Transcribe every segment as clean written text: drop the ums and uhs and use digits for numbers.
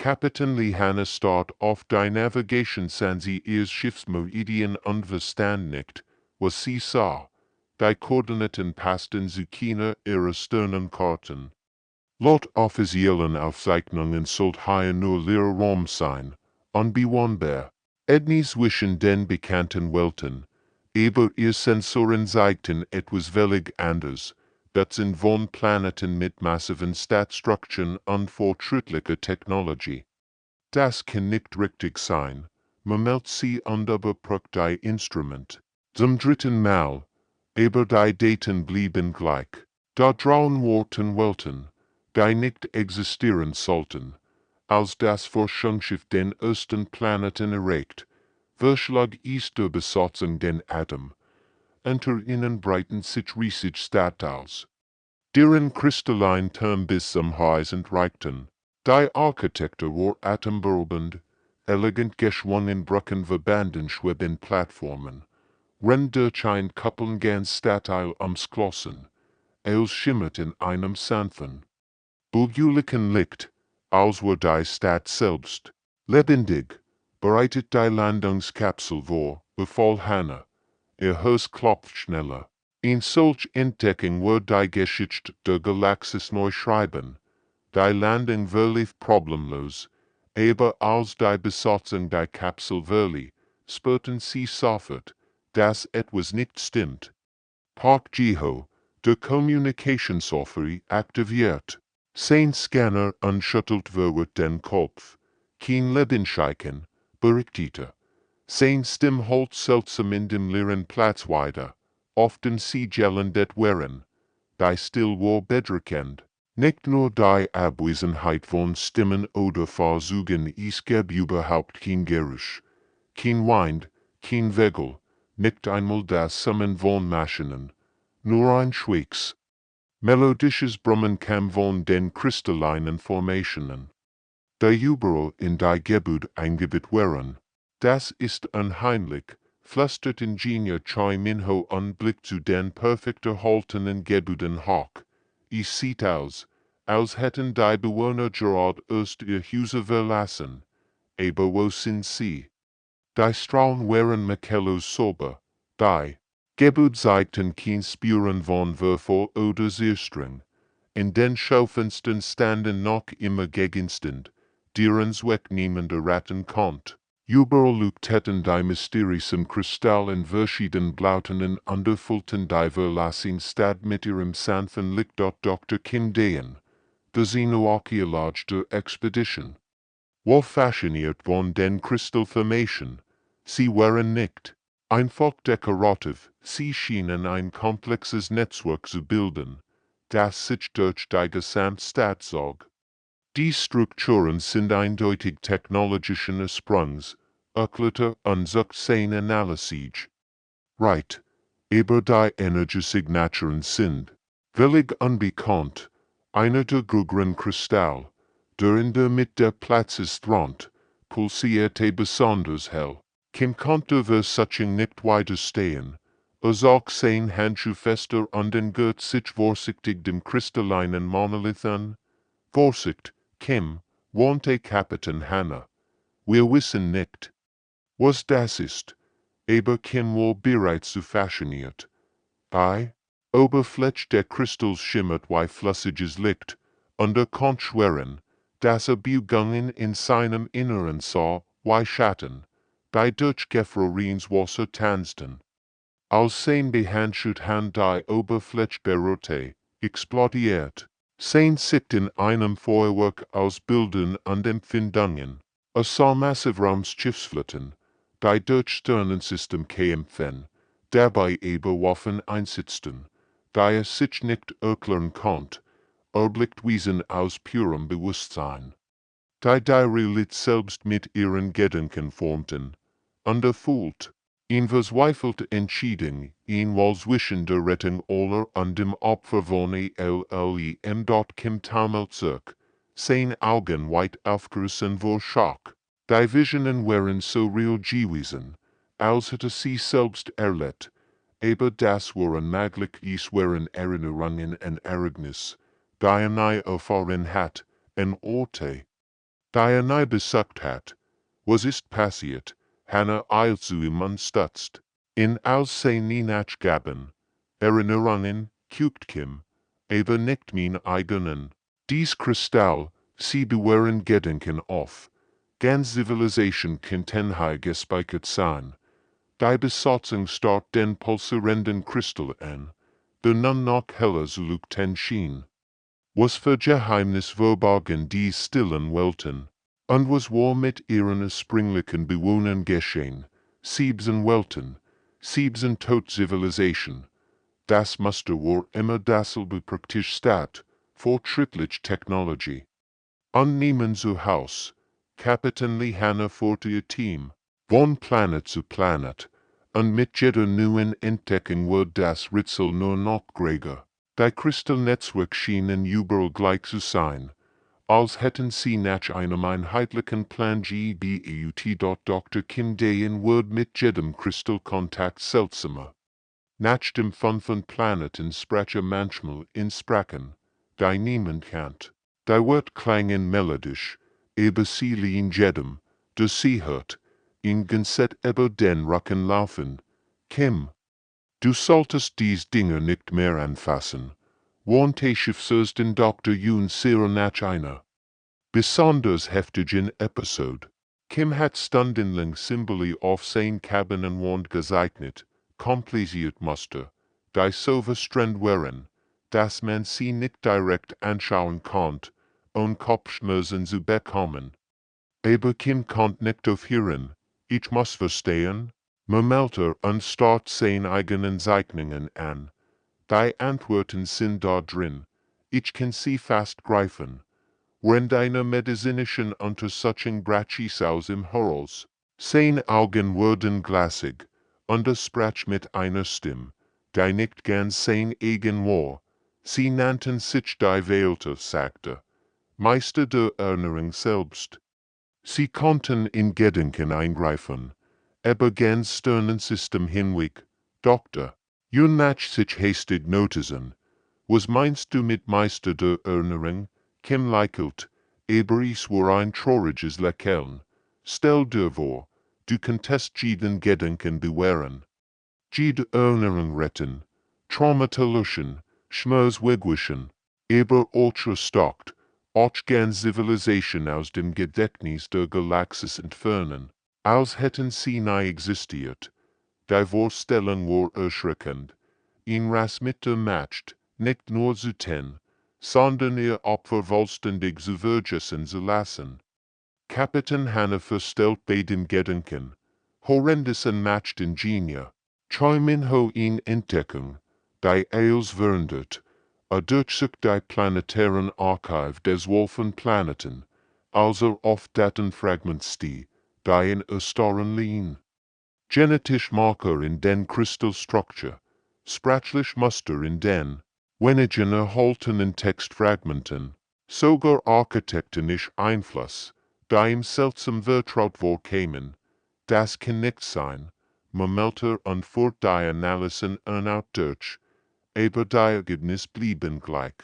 Kapitän Lee Hanna start auf die Navigation sans ihres Schiffs Meridian unverstand nicht, was sie sah. Die Koordinaten passten zu keiner ihrer Sternenkarten. Laut offiziellen Aufzeichnungen sollte hier nur leerer Raum sein, unbewohnbar. Etwas zwischen den bekannten Welten, aber ihr Sensoren zeigten etwas völlig anderes. Das sind von Planeten mit massiven Stadtstrukturen und fortschrittlicher Technologie. Das kann nicht richtig sein. Man meldet sie und überprüft die Instrument. Zum dritten Mal, aber die Daten blieben gleich. Da drauen Worten Welten, die nicht existieren sollten. Als das Forschungsschiff den ersten Planeten erreicht, verschlug es der Besatzung den Atem. Unter ihnen breiten sich riesige Stadtteils, deren kristallin Turm bis zum Horizont reichten. Die Architektur war atemberaubend, elegant geschwungen Brücken verbanden schwebende Plattformen, rennt durch ein Kuppeln ganz Stadtteil umschlossen, als schimmert in einem sanften, bulgulichen Licht, als war die Stadt selbst. Lebendig, bereitet die Landungskapsel vor, befahl Hanna. Ihr Herz klopft schneller. In solch Entdeckung wird die Geschichte der Galaxis neu schreiben. Die Landung verlief problemlos, aber als die Besatzung die Kapsel verließ, spürten sie sofort, dass etwas nicht stimmt. Park Jiho, der Kommunikationssoftware, aktiviert. Sein Scanner schüttelt verwirrt den Kopf. Kein Lebenszeichen, berichtete. Sein Stimme holt seltsam in dem leeren Platz weiter. Often Sigellen det wären. Die Still war bedrückend. Nicht nur die Abwesenheit von Stimmen oder Versuchen, es gab überhaupt kein Geräusch. Kein Wind, kein Wegel, nicht einmal das Summen von Maschinen. Nur ein schweres, melodisches Brummen kam von den kristallinen Formationen, die überall in die Gebäude eingebaut waren. Das ist unheimlich, flüstert Ingenieur Choi Minho und blickt zu den perfekt erhaltenen Gebäuden hoch. Es sieht aus, als hätten die Bewohner gerade erst ihr Häuser verlassen. Aber wo sind sie? Die Strahlen waren makellos sauber. Die Gebäude zeigten kein Spuren von Verfall oder Zerstörung. In den Schaufenstern standen noch immer Gegenstände, deren Zweck niemand erraten konnte. Überall leuchteten die mysteriösen Kristalle in verschiedenen Blauten und erfüllten die verlassene Stadt mit ihrem sanften Licht. Dr. Kim Dayan, der Xenoarchäologe der Expedition, war fasziniert von den Kristallformationen. Sie waren nicht einfach dekorativ, sie schienen ein komplexes Netzwerk zu bilden, das sich durch die Gesamtstadt zog. Die Strukturen sind eindeutig technologischen Ursprungs, erklärte und sucht seine Analyse. Right, aber die Energiesignaturen sind völlig unbekannt. Einer der größeren Kristalle, der in der Mitte des Platzes thront, pulsierte besonders hell. Kim konnte Versuchung nicht widerstehen. Zog sein Handschuh fester und entgurt sich vorsichtig dem kristallinen Monolith an. Vorsicht, Kim, warnte Kapitän Hanna. Wir wissen nicht, was das ist, aber Kim war bereits so fasziniert. Die Oberfläche der Kristalls schimmert wie flüssiges Licht, und konnte schwören, dass Bewegungen in seinem Inneren sah wie Schatten, die durch gefrorenes Wasser tanzten. Als sein behandschuhte Hand die Oberfläche berührte, explodiert sein Sicht in einem Feuerwerk aus Bildern und Empfindungen. Sah massiv Raumschiffsflotten, die durch Sternensystem kämpfen, dabei aber Waffen einsetzten, die sich nicht erklären konnte, erblickt Wesen aus purem Bewusstsein. Die Realität selbst mit ihren Gedanken formten, und erfüllt, in verzweifelte Entscheidung, in wohl zwischen der Rettung aller und dem Opfer von ELLEM. Kim taumelt zurück, sein Augen weit aufgerissen vor Schock. Die Visionen waren so real gewesen, als hätte sie selbst erlebt, aber das waren möglich, es waren Erinnerungen an Ereignis, die eine erfahren hat, an Orte, die nie besucht hat, was ist passiert, Hannah zu ihm anstutzt. In Aussehen nachgaben, Erinnerungen, kügt Kim, aber nicht mein eigenen. Dies Kristall, sie bewähren Gedenken auf, ganz Zivilisation Kentenhai gespeichert sein. Die Besatzung starrt den pulsierenden Kristall an, der nun noch heller zulukten schien. Was für Geheimnis verborgen die stillen Welten, und was war mit ihren springlichen Bewohnern geschehen, siebsen Welten, siebsen Tot-Zivilisation. Das Muster war immer dasselbe praktisch statt, fortschrittlich Technology. Und nehmen zu Haus, Kapitän Hannah führte ihr Team, von Planet zu Planet, und mit jeder neuen Entdeckung wird das Rätsel nur noch größer. Die Kristallnetzwerk schienen überall gleich zu sein, als hätten sie nach einem einheitlichen Plan gebeut. Dr. Kim Dayen wird mit jedem Kristallkontakt seltsamer. Nach dem fünften Planeten sprach manchmal in Sprachen, die niemand kennt. Die Wort klangen melodisch, aber sie liehen jedem, der sie hört, in Genset über den Rücken laufen. Kim, du solltest dies Dinge nicht mehr anfassen, warnte Schiffsers den Dr. Yun sehr nach einer besonders heftigen Episode. Kim hat stundenlang Symbole auf sein Kabinenwand gezeichnet, kompliziert Muster, die so verstrengt waren, dass man sie nicht direkt anschauen konnte, ohne Kopfschmerzen zu bekommen. Aber Kim konnte nicht aufhören, ich muss verstehen, murmelte und starrt seine eigenen Zeichnungen an. Die Antworten sind da drin, ich kann sie fast greifen. Wenn deine medizinischen Untersuchung brachis aus im Heraus, seine Augen wurden glasig, und er sprach mit einer Stimme, die nicht ganz sein eigen war. Sie nannten sich die Wählte, sagte, Meister der Erinnerung selbst. Sie konnten in Gedenken eingreifen, aber ganz sternen System hinweg. Doktor, Jun nach sich hastig notizen. Was meinst du mit Meister der Erinnerung? Kim lächelt, aber es war ein trauriges Lächeln. Stell dir vor, du könntest jeden Gedenken bewahren. Jede Erinnerung retten, Traumata löschen, Schmerz wegwischen, aber ultra stark, auch ganz Zivilisation aus dem Gedächtnis der Galaxis entfernen, als hätten sie nie existiert. Die Vorstellung war erschreckend. In Rasmitte matcht, nicht nur zu ten, sondern ihr Opfer vollständig zu vergessen zu lassen. Kapitän Hannah verstellt bei den Gedenken, horrendes Matcht Ingenieur, Träumen in Entdeckung, die Eils verwundert, durchsucht die planetaren Archive des Wolfenplaneten, also auf Datenfragments die in Östoren liegen. Genetisch Marker in den Kristallstruktur, sprachlich Muster in den wenigen erhaltenen Textfragmenten, sogar architektonisch Einfluss, die im seltsam vertraut vorkämen, das kann nicht sein, murmelte und führt die Analysen erneut durch, aber die Ergebnisse blieben gleich.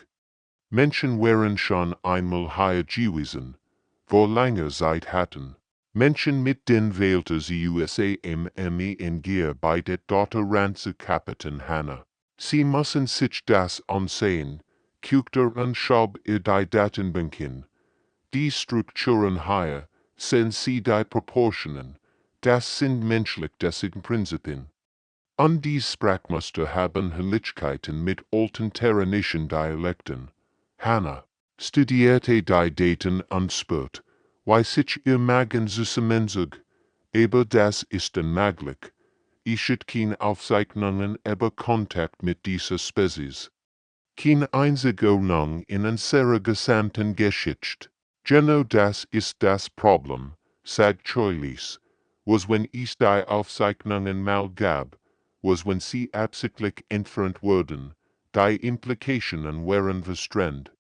Menschen waren schon einmal hier gewesen, vor langer Zeit hatten Menschen mit den Wählten sie USAMME in Gier bei der Dotterranze Kapitän Hannah. Sie müssen sich das ansehen, Küchter und Schab die Datenbanken. Die Strukturen hier, sind sie die Proportionen, das sind menschlich dessen Prinzipien. Und die Sprachmuster haben Helligkeiten mit alten terranischen Dialekten. Hannah studierte die Daten und spürt, wie sich ihr Magen zusammenzog, aber das ist unmöglich. Ich hat keine Aufzeichnungen über Kontakt mit dieser Spezies. Kein einziger Nung in unserer gesamten Geschichte. Genau das ist das Problem, sagt Choilis, was wenn es die Aufzeichnungen mal gab, was wenn sie absichtlich entfernt wurden, die Implikationen waren verstrengt.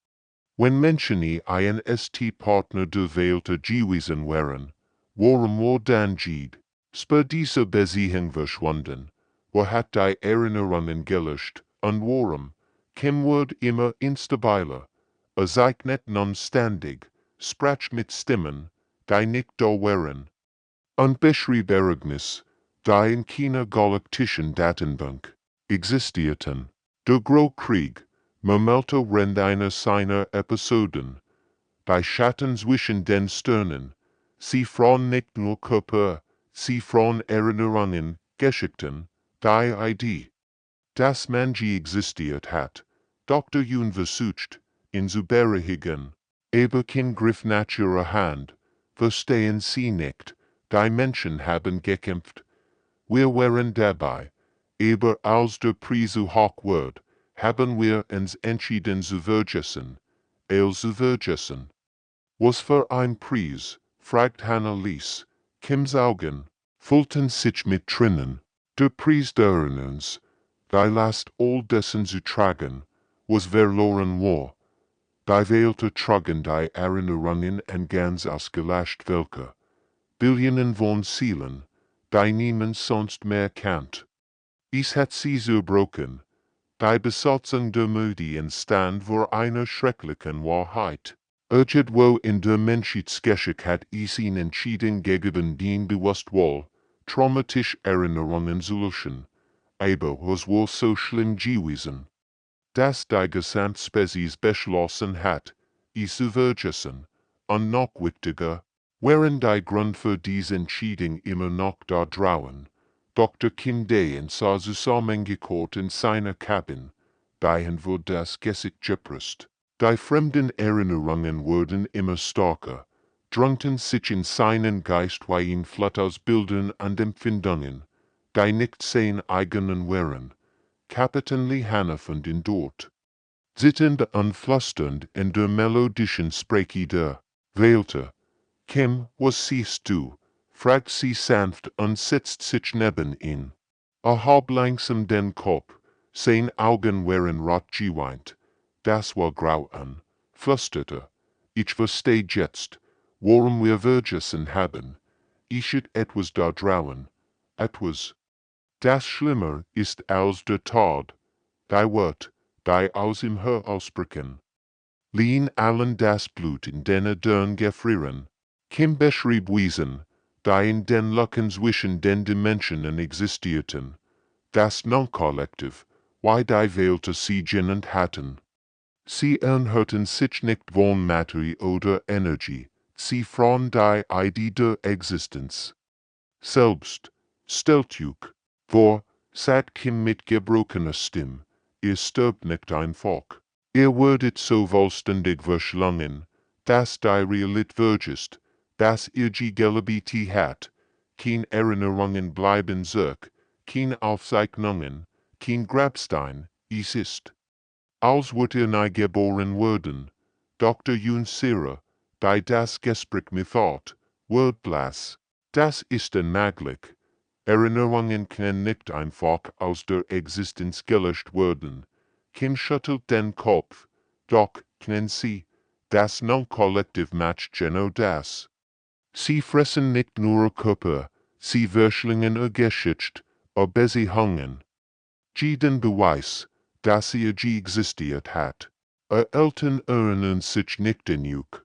Wenn Menschen ein St-Partner der Welt gewesen waren, warum war dann Jid, spür diese Beziehung verschwunden, wo hat die Erinnerungen gelöscht, und warum, Kim wird immer instabiler, sei nicht non-ständig, sprach mit Stimmen, die nicht da waren. Unbeschriebenes, die in keiner galaktischen Datenbank existierten. Der Krieg, murmelte während einer seiner Episoden, die Schatten zwischen den Sternen, sie fragen nicht nur Körper, sie fragen Erinnerungen, Geschichten, die Idee, dass man je existiert hat. Dr. Jun versucht, in zu beruhigen, aber kein Griff nach ihrer Hand, verstehen sie nicht, die Menschen haben gekämpft. Wir waren dabei, aber als der Prise hoch wird, haben wir uns entschieden zu vergessen, zu vergessen. Was für ein Preis, fragt Annelies, Kims Augen, füllten sich mit Tränen. Der Preis der Erinnerungs, die Last all dessen zu tragen, was verloren war. Die Welt tragen die Erinnerungen an ganz ausgelöscht welche Billionen von Seelen, die niemand sonst mehr kennt. Es hat sie zerbrochen. Die Besatzung der Medien stand vor einer schrecklichen Wahrheit. Irgendwo in der Menschheitsgeschichte hat es ihn entschieden gegen den Bewusstwohl, traumatische Erinnerungen zu löschen. Aber was war so schlimm gewesen, dass die Gesamtspezies beschlossen hat, es zu vergessen, und noch wichtiger, wären die Grund für diese Entscheidung immer noch da draußen. Dr. Kim Dayen sah zusammengekehrt in seiner Cabin, dahin wurde das Gesicht gepresst. Die fremden Erinnerungen wurden immer stärker, drängten sich in seinen Geist wie ein Flut aus Bildern und Empfindungen, die nicht sein eigenen waren, kapitänlich von den dort. Sittend und flüsternd in der melodischen Sprache der Welt. Kim, was siehst du? Fragt sie sanft und setzt sich neben ihn. Hob langsam den Kopf, seine Augen waren rot geweint. Das war grau an, flüsterte. Ich verstehe jetzt, warum wir vergessen haben. Ich hat etwas da draußen. Etwas, das schlimmer ist als der Tod. Die Wort, die aus ihm herausbrechen. Lien allen das Blut in den Dörn gefrieren. Kim beschrieb Wesen, die in den Lücken zwischen den Dimensionen existierten. Das Non-Kollektiv, wie die Welt sie genannt hatten. Sie ernhörten sich nicht von Materie oder Energie, sie fragen die Idee der Existenz. Selbst, Steltjuk, vor, sagt Kim mit gebrochener Stimme, ihr stirbt nicht einfach. Ihr werdet so vollständig verschlungen, dass die Realität vergisst, dass ihr die Gelebiti hat, kein Erinnerungen bleiben zurück, kein Aufzeichnungen, kein Grabstein, es ist. Als wird ihr neu geboren werden, Dr. Junsira, die das Gespräch mithort, wird blass. Das ist unmöglich. Erinnerungen können nicht einfach aus der Existenz gelöscht werden. Kim schüttelt den Kopf, doch können sie, das Non-Kollektiv macht genau das. Sie fressen nicht nur Körper, sie verschlingen ihr Geschichte, aber sie hungern. Den Beweis, dass ihr je existiert hat. Eltern erinnern sich nicht an Juk,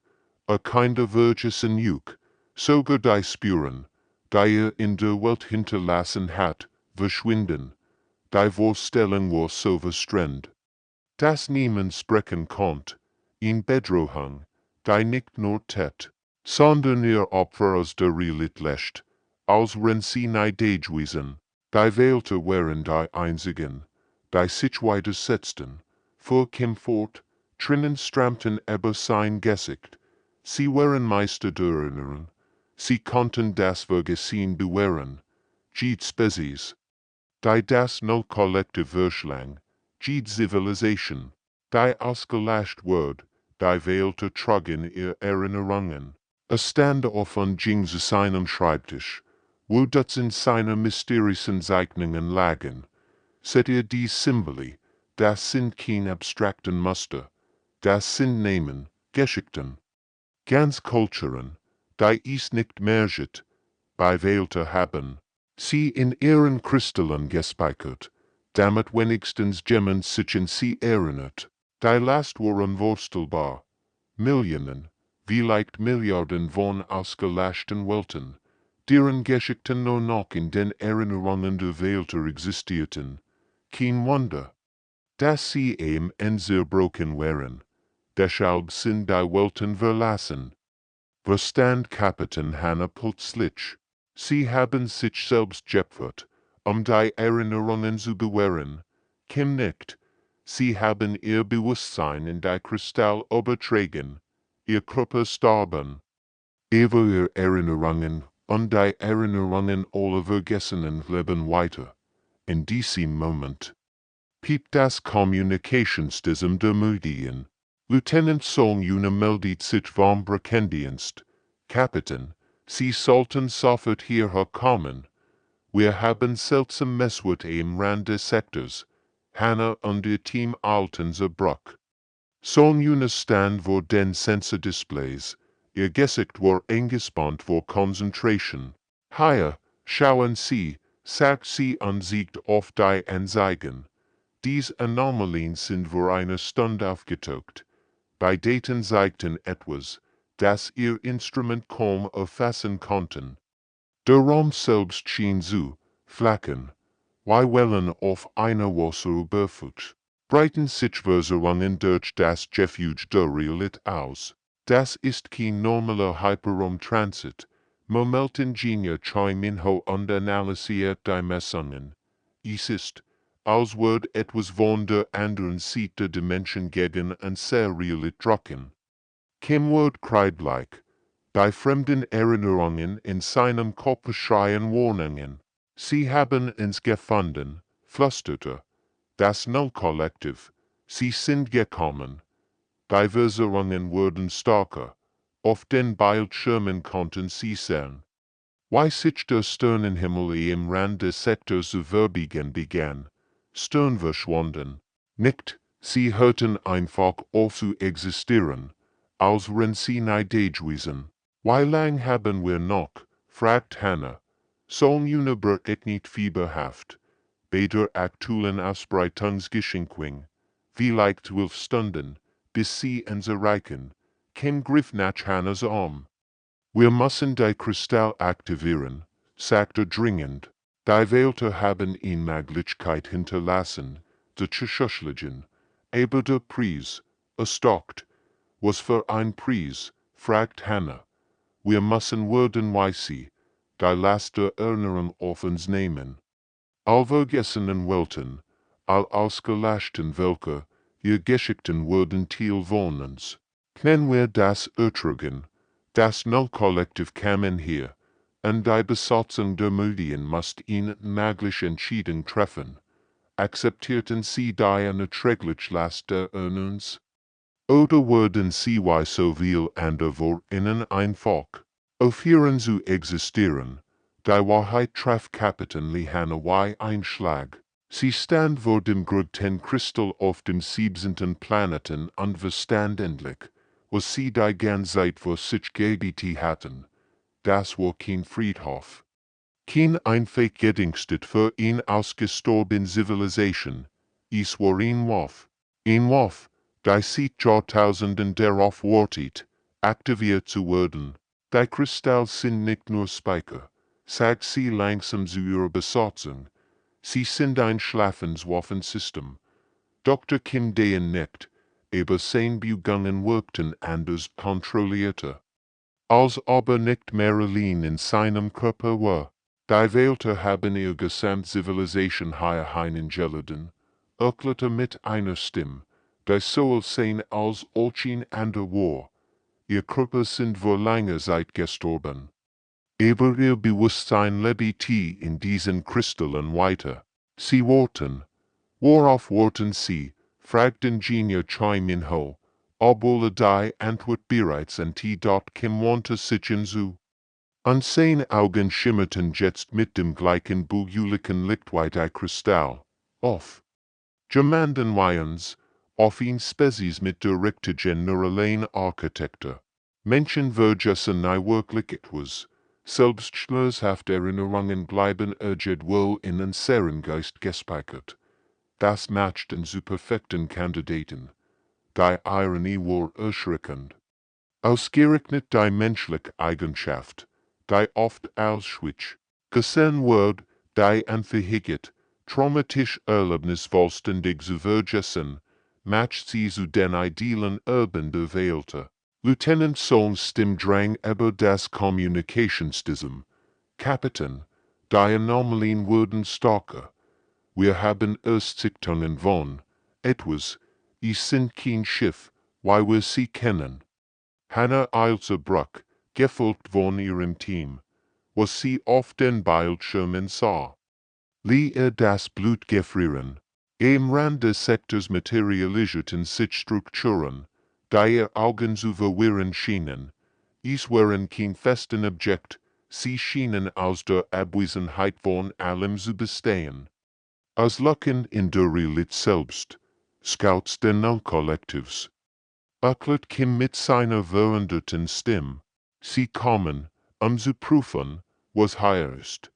Kinder vergessen Juk, sogar die Spuren, die in der Welt hinterlassen hat, verschwinden. Die Vorstellung war so verstrengt, dass niemand sprechen konnte, in Bedrohung, die nicht nur tät, sondern ihr Opfer aus der Realität löscht, als wenn sie nicht gewesen. Die Welt waren die einzigen, die sich widersetzten, fuhr Kim fort, Tränen strammten über sein Gesicht. Sie waren Meister der Erinnerung, sie konnten das Vergessen bewähren, die Spezies, die das Non-Kollektiv verschlang, die Zivilisation, die ausgelöscht wird, die Welt tragen ihr Erinnerungen. Stand auf und ging zu seinem Schreibtisch, wo Dutzend seiner mysterischen Zeichnungen lagen. Seht ihr die Symbole, das sind keine abstrakten Muster, das sind Namen, Geschichten. Ganz Kulturen, die es nicht mehr gibt, bei Welt haben, sie in ihren Kristallen gespeichert, damit wenigstens jemand sich an sie erinnert. Die Last war unvorstellbar. Millionen, vielleicht Milliarden von ausgelöschten Welten, deren Geschichten nur noch in den Erinnerungen der Welter existierten. Kein Wunder, dass sie ihm zerbrochen waren. Deshalb sind die Welten verlassen. Verstand Kapitän Hannah plötzlich. Sie haben sich selbst geopfert, die Erinnerungen zu bewahren. Kim nicht. Sie haben ihr Bewusstsein in die Kristall übertragen. Ihr Körper starben. Aber ihre Erinnerungen und die Erinnerungen aller Vergessenen leben weiter. In diesem Moment piept das Kommunikationssystem der Medien. Lieutenant Soljuna meldet sich vom Brückendienst. Kapitän, Sie sollten sofort hierher kommen. Wir haben seltsam Messwort am Rand des Sektors. Hannah und ihr Team alten zerbruch. Soljuna stand vor den Sensor-Displays. Ihr Gesicht war eingespannt vor Konzentration. Hier, schauen Sie, sagt sie und zeigt auf die Anzeigen. Diese Anomalien sind vor einer Stunde aufgetaucht. Bei Daten zeigten etwas, das ihr Instrument kaum erfassen konnten. Der Raum selbst schien zu flacken. Wie Wellen auf einer Wasseroberfläche breiten sich Versorgungen durch das Gefüge der Realität aus. Das ist kein normaler Hyperraumtransit. Momentingenieur Minho und analysiert die Messungen. Es ist, als würde etwas von der anderen Seite der Menschen gegen ein sehr Realität drucken. Kim wird kreidlich. Die fremden Erinnerungen in seinem Kopf schreien Warnungen. Sie haben uns gefunden, flüsterte das Null-Kollektiv. Sie sind gekommen. Die Versorgungen wurden stärker. Auf den Bildschirmen konnten sie sehen, wie sich der Sternenhimmel im Rand des Sektors zu verbiegen begann. Stern verschwanden. Nicht, sie hörten einfach auf zu existieren, als wenn sie nicht gewesen. Wie lang haben wir noch? Fragt Hannah. Soljuna wird nicht fieberhaft. Bei der aktuellen Ausbreitungsgeschichte. Vielleicht 12 Stunden, bis sie uns erreichen. Kim griff nach Hannahs Arm. Wir müssen die Kristall aktivieren, sagte dringend. Die Welter haben ihn Möglichkeit hinterlassen, zu schuscheln. Aber der Preis, stockt. Was für ein Preis? Fragt Hannah. Wir müssen werden wie sie, die Last der Erinnerung auf uns nehmen. All vergessenen Welten, all ausgelöschten Völker, ihr Geschichten wurden Teil von uns. Können wir das ertragen? Das Null-Kollektiv kam hier, und die Besatzung der Medien muss ihn möglich entschieden treffen. Akzeptierten sie die unerträgliche Last der uns? Oder würden sie wie so viel andere ihnen einfach aufhören zu existieren? Die Wahrheit traf Kapitän Hannah wie ein Schlag. Sie stand vor dem größten Kristall auf dem 17. Planeten und verstand endlich, was sie die ganze Zeit vor sich gebetet hatten. Das war kein Friedhof. Kein einfach Gedenkstätte für eine ausgestorbene Zivilisation. Es war ein Wurf. Ein Wurf, der seit Jahrtausenden darauf wartet, aktiviert zu werden. Die Kristalle sind nicht nur Speicher, sagt sie langsam zu ihrer Besatzung. Sie sind ein Schlafenswaffensystem. Dr. Kim dehen nicht, aber sein Bewegungen wirkten anders kontrollierter. Als ob nicht mehr allein in seinem Körper war. Die Welter haben ihre Gesamtzivilisation hier hineingeladen, erklärte mit einer Stimme, die soll sein als Olchin ander war. Ihr Körper sind vor langer Zeit gestorben. Aber ihr Bewusstsein lebt in diesen Kristallen weiter. Sie warten. Worauf warten sie? Fragt Ingenieur Choi Min-ho, obwohl die Antwort bereits dort Kim wandte sich hinzu. An seine Augen schimmerten jetzt mit dem gleichen buljulichen Licht wie die Kristall. Auf. Gemanden wir auf ihn Spezies mit der richtigen neuralen Architektur. Menschen vergessen nie wirklich etwas. Selbst schmerzhafte Erinnerungen bleiben irgendwo in den Seerengeist gespeichert. Das macht den zu perfekten Kandidaten. Die Ironie war erschreckend. Ausgerechnet die menschliche Eigenschaft, die oft Auschwitz gesehen wird, die ein Verhiget, traumatisch Erlebnis vollständig zu vergessen, matcht sie zu den idealen Urban der Welt. Lieutenant Solms Stimme drang über das Kommunikationssystem. Kapitän, die Anomalien wurden stärker. Wir haben Sichtungen von etwas, ich sind kein Schiff, weil wir sie kennen. Hannah eilte Bruck, gefolgt von ihrem Team, was sie auf den Bildschirmen sah. Das Blut gefrieren. Am Rand des Sektors materialisierten sich Strukturen, die ihr Augen zu verwirren schienen. Es waren kein festen Objekt, sie schienen aus der Abwesenheit von allem zu bestehen. Als Lucken in der Realität selbst, Scouts den Non-Kollektivs. Erklärt Kim mit seiner veränderten Stimme. Sie kommen, zu prüfen, was hier ist.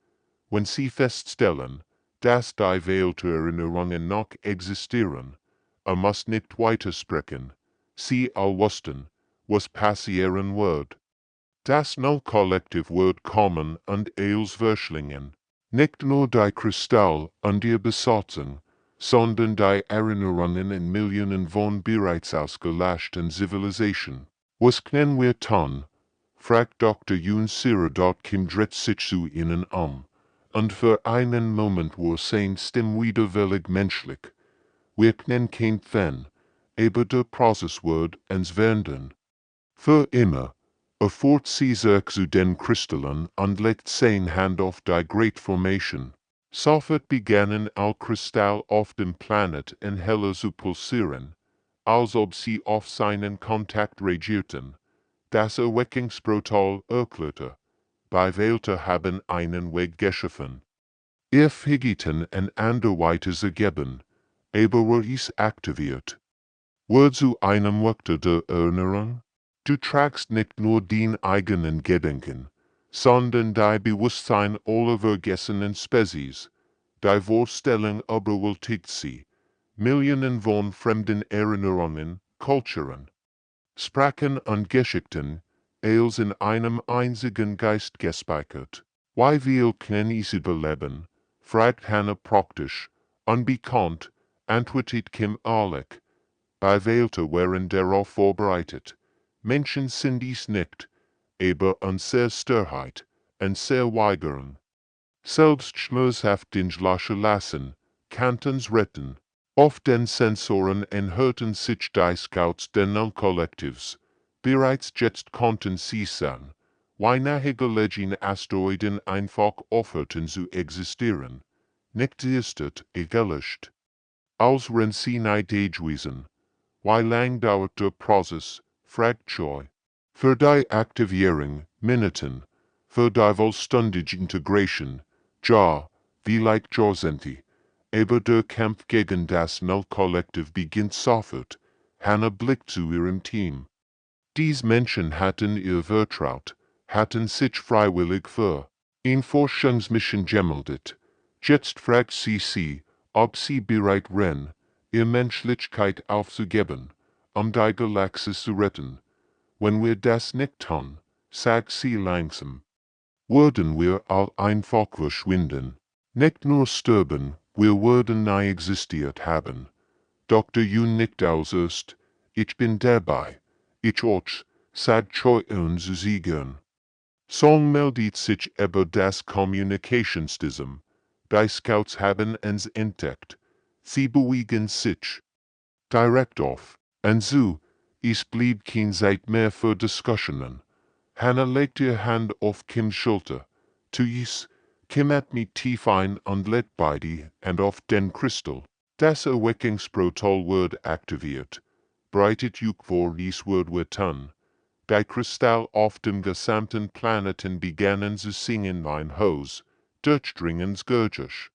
Wenn sie feststellen, dass die Welterinnerungen noch existieren, muss nicht weitersprechen. Sie all wussten, was passieren wird. Das Non-Kollektiv wird kommen und els verschlingen. Nicht nur die Kristall und ihr Besatzung, sondern die Erinnerungen in Millionen von bereits ausgelöschten Zivilisationen. Was können wir tun? Fragt Dr. Yun Sira. Kim dreht sich zu ihnen und für einen Moment war seine Stimme wieder völlig menschlich. Wir können kein Fan, aber der Prozess wird uns wenden. Für immer. Erfurt sie sich zu den Kristallen und legt seine Hand auf die Great Formation. Sofort begannen all Kristall auf dem Planet in heller zu pulsieren, als ob sie auf seinen Kontakt reagierten. Das Erweckungsprotokoll erklärte, bei Welter haben einen Weg geschaffen. Ihr vergeten ein anderweites ergeben, aber war es aktiviert. Wird zu einem Wächter der Erinnerung? Du tragst nicht nur den eigenen Gedenken, sondern die Bewusstsein aller vergessenen Spezies. Die Vorstellung überwältigt sie. Millionen von fremden Erinnerungen, Kulturen, Sprachen und Geschichten, als in einem einzigen Geist gespeichert. Wie viel kann ich überleben? Fragt Hannah praktisch, unbekannt, antwortet Kim ehrlich. Bei Welter waren darauf vorbereitet. Menschen sind dies nicht, aber unsere Störheit, unser Weigern. Selbst schmerzhaft den Schlasche lassen, kannten's retten. Auf den Sensoren enthörten sich die Scouts der Non-Kollektivs. Bereits jetzt konnten sie sehen, wie nahegelegene Asteroiden einfach aufhörten zu existieren. Nicht geistet, gelöscht. Als wenn sie nicht gewesen. Wie lang dauert der Prozess? Fragt Joy. Für die Aktivierung, Minuten. Für die vollständige Integration, ja, vielleicht Jahrzehnte. Aber der Kampf gegen das Null-Kollektiv beginnt sofort. Hannah blickt zu ihrem Team. Diese Menschen hatten ihr vertraut, hatten sich freiwillig für eine Forschungsmission gemeldet. Jetzt fragt sie, ob sie bereit wären, ihre Menschlichkeit aufzugeben, die Galaxie zu retten. Wenn wir das nicht tun, sagt sie langsam, würden wir all einfach verschwinden. Nicht nur sterben, wir würden nie existiert haben. Dr. Yun nickt aus. Ich bin dabei. Ich auch, sagt Choi zu siegen. Song meldet sich über das Kommunikationssystem. Die Scouts haben uns entdeckt. Sie bewegen sich direkt auf. Und so, es blieb kein Zeit mehr für Diskussionen. Hannah legt ihre Hand auf Kims Schulter. Tuis, Kim atmet tief ein und lädt beide Hand auf den Kristall. Das Erweckungsprotokoll wird aktiviert. Breitet Juk vor dies wird wir tun. Die Kristall auf dem gesamten Planeten begannen zu singen ein Hose, durchdringens Gurgisch.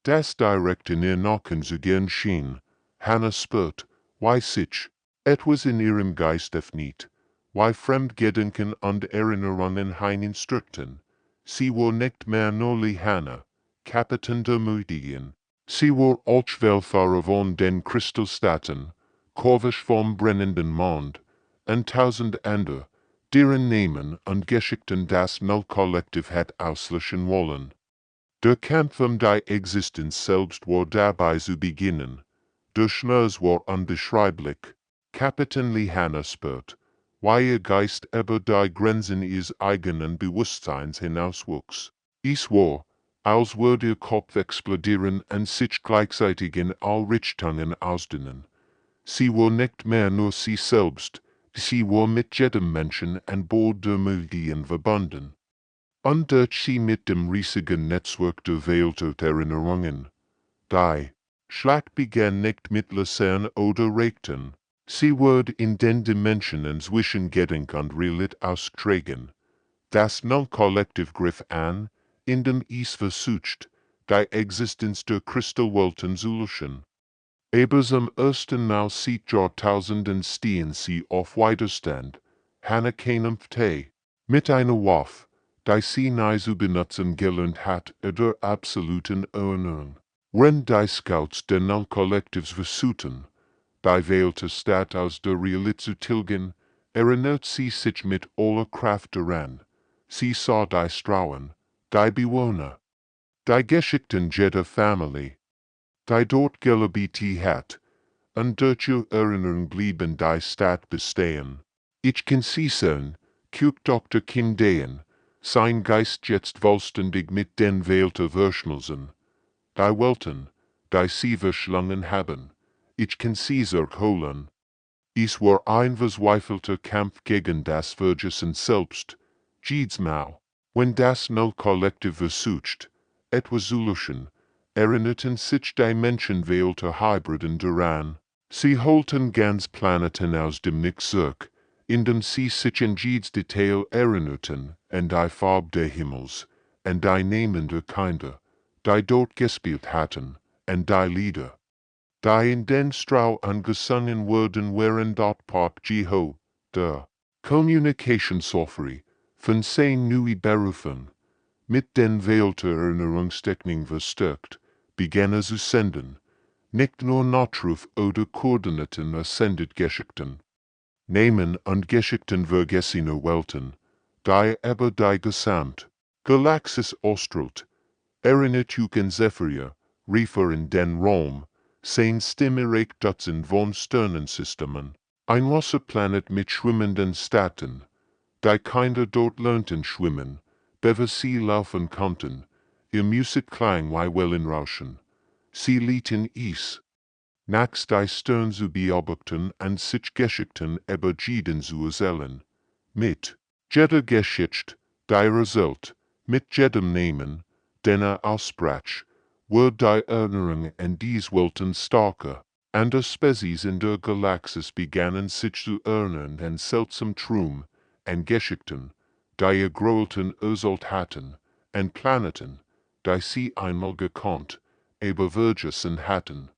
Das direkt in ihr Nacken zu gehen schien. Hannah spürt, wie sich etwas in ihrem Geist öffnet, wie Fremdgedanken und Erinnerungen hineinströmten. Sie war nicht mehr nur Hannah, Kapitän der Mutigen. Sie war als Wellfahrer von den Kristallstaaten, Korvisch vom brennenden Mond, und tausend andere, deren Namen und Geschichten das Null-Kollektiv hat auslöschen wollen. Der Kampf die Existenz selbst war dabei zu beginnen. Der Schmerz war unbeschreiblich. Kapitän Lehana spürt, wie ihr Geist über die Grenzen ihres eigenen Bewusstseins hinauswuchs. Es war, als würde ihr Kopf explodieren und sich gleichzeitig in all Richtungen ausdehnen. Sie war nicht mehr nur sie selbst, sie war mit jedem Menschen an Bord der Medien verbunden. Und durch sie mit dem riesigen Netzwerk der Welt der Erinnerungen. Die Schlacht begann nicht mit Lasern oder Rechten. Sie wurde in den Dimensionen zwischen Gedenk und Realität austragen. Das Null-Kollektiv griff an, indem es versucht, die Existenz der Kristallwelten zu löschen. Aber zum ersten Mal seit Jahrtausenden stehen sie auf Widerstand. Hannah kämpfte mit einer Waffe, die sie nie zu benutzen gelernt hat, der absoluten Erinnerung. Wenn die Scouts der Null-Kollektivs versuchten, die Weltstadt aus der Realität zu tilgen, erinnert sie sich mit aller Kraft daran. Sie sah die Strauen, die Bewohner, die Geschichten jeder Familie, die dort gelebt hat, und durch ihre Erinnerung blieben die Stadt bestehen. Ich kann sie sehen, Dr. Kindean, sein Geist jetzt vollständig mit den Welten verschmolzen. Die Welten, die sie verschlungen haben, ich kann sie zurückholen. Es war ein verzweifelter Kampf gegen das Vergessen selbst. Jedes Mal, wenn das Null-Kollektiv versucht, etwas zu löschen, erinnerten sich die Menschenwelten Hybriden daran. Sie holten ganz Planeten aus dem Nichts zurück, indem sie sich in jedes Detail erinnerten, an die Farbe des Himmels, an die Namen der Kinder, die dort gespielt hatten, an die Lieder, die in den Strahl angesungen wurden während dort Part Jeho, der Communication-Software, von 10 neue Berufen, mit den Welterinnerungstechniken verstärkt, begann zu senden, nicht nur Notruf oder Koordinaten ersendet Geschichten. Namen und Geschichten vergessener Welten, die aber die Gesamt, Galaxis ausstrahlt, erinnert Juken Zephyria, Riefer in den Raum, sein Stimmerek Dutzend von Sternensystemen, ein Wasserplanet mit schwimmenden Städten, die Kinder dort lernten schwimmen, bevor sie laufen konnten, ihr Musik klang wie Wellenrauschen. Sie lieten es, nach die Stern zu beobachten und sich Geschichten über jeden zu erzählen. Mit jeder Geschichte, die result, mit jedem Namen, den aussprach, wurde die Erinnerung an dies Welten starker. Andere Spezies in der Galaxis begannen sich zu erinnern an seltsam Traum, an Geschichten, die ihr Gröhlten erzählt hatten, an Planeten, die sie einmal gekannt, aber vergessen hatten.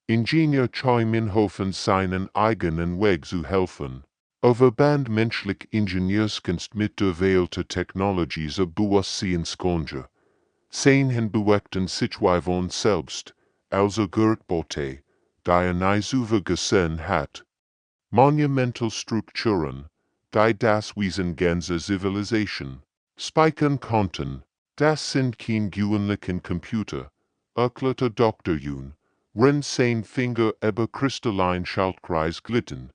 Ingenieur Choi Minhofen seinen eigenen Weg zu helfen. Verband menschlich Ingenieurskunst mit der Welt der Technologie zu Bewusstseinskonge. Sein bewegten sich von selbst, also Gertbote, die nie gesehen hat. Monumental Strukturen, die das Wesen ganzer Zivilisation speichern konnten, das sind kein gewöhnlichen Computer, erklärte Dr. Yoon. Wenn sein Finger über kristallinen Schaltkreis glitten,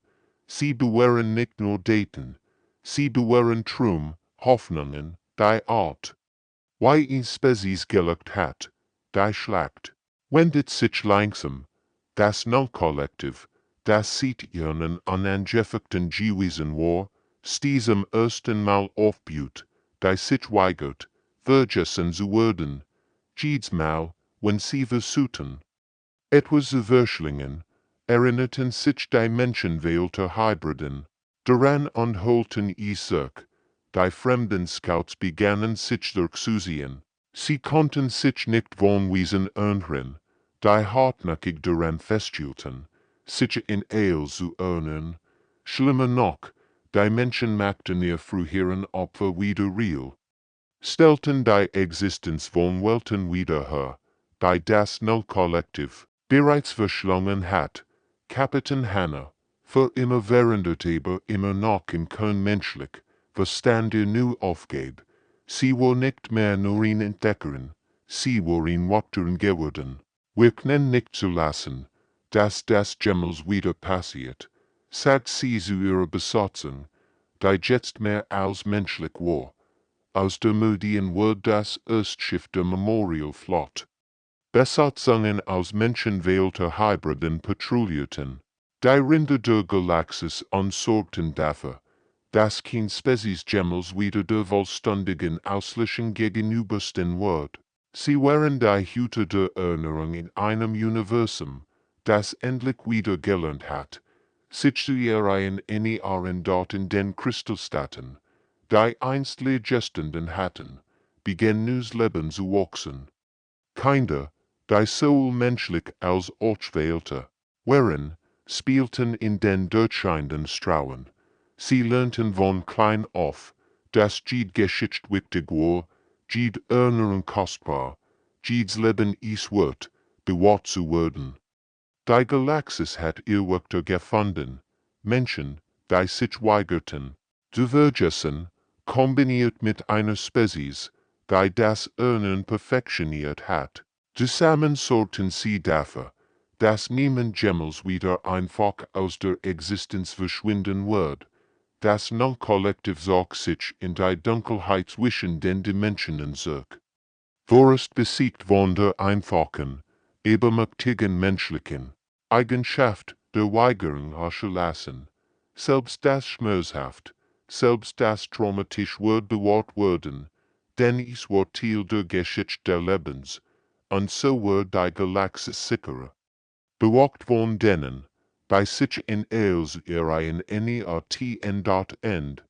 sie bewahren nicht nur Daten, sie bewahren Traum, Hoffnungen, die Art, wie ein Spezies gelegt hat, die Schlacht, wendet sich langsam, das Null-Kollektiv, das seit ihren unangefochten Gewesen war, zum ersten Mal aufblüht, die sich weigert, vergessen zu werden, jedes Mal, wenn sie versuchten, etwas zu verschlingen, erinnerten sich die Menschenwelten Hybriden, daran und holten es zurück. Die fremden Scouts begannen sich durchzusehen. Sie konnten sich nicht von Wesen erinnern, die hartnäckig daran festhielten, sich in Eil zu erinnern. Schlimmer noch, die Menschen machten ihr früheren Opfer wieder real. Stellten die Existenz von Welten wieder her, die das Null-Kollektiv bereits verschlungen hat. Kapitän Hannah, Für immer während aber immer noch im Kern menschlich, Verstand er nu aufgab. Sie war nicht mehr nur ein Entdeckerin, sie war ein Wachterin geworden. Wir können nicht zulassen, dass das jemals wieder passiert, sagt sie zu ihrer Besatzung, die jetzt mehr als menschlich war. Aus der Medien wurde das Erstschiff der Memorial Flott. Besatzungen aus menschenwählter Hybriden patrouillierten. Die Rinder der Galaxis sorgten dafür, dass kein Spezies jemals wieder der vollständigen Auslöschung gegenüberstehen wird. Sie waren die Hüter der Erinnerung in einem Universum, das endlich wieder gelernt hat, sich zu erinnern dort in den Kristallstaaten, die einst Legenden hatten, begann neues Leben zu wachsen. Kinder, die sowohl menschlich als Ortswählte waren, spielten in den durchscheinenden Strauen. Sie lernten von klein auf, dass jede Geschichte wichtig war, jede Erinnerung kostbar, jedes Leben es wert, bewahrt zu werden. Die Galaxis hat ihr Wörter gefunden, Menschen, die sich weigerten, zu vergessen, kombiniert mit einer Spezies, die das Erinnern perfektioniert hat. Zusammen sorgten sie dafür, dass niemand jemals wieder einfach aus der Existenz verschwinden wird. Das Non-Kollektiv sorgt sich in die Dunkelheit zwischen den Dimensionen zurück. Vorerst besiegt von der einfachen, übermächtigen menschlichen Eigenschaft der Weigerung lassen. Selbst das schmerzhaft, selbst das traumatisch wird bewahrt werden, denn es wird Teil der Geschichte der Lebens, und so wird die Galaxis sicherer. Bewacht von denen, bei sich in ihrer Art End,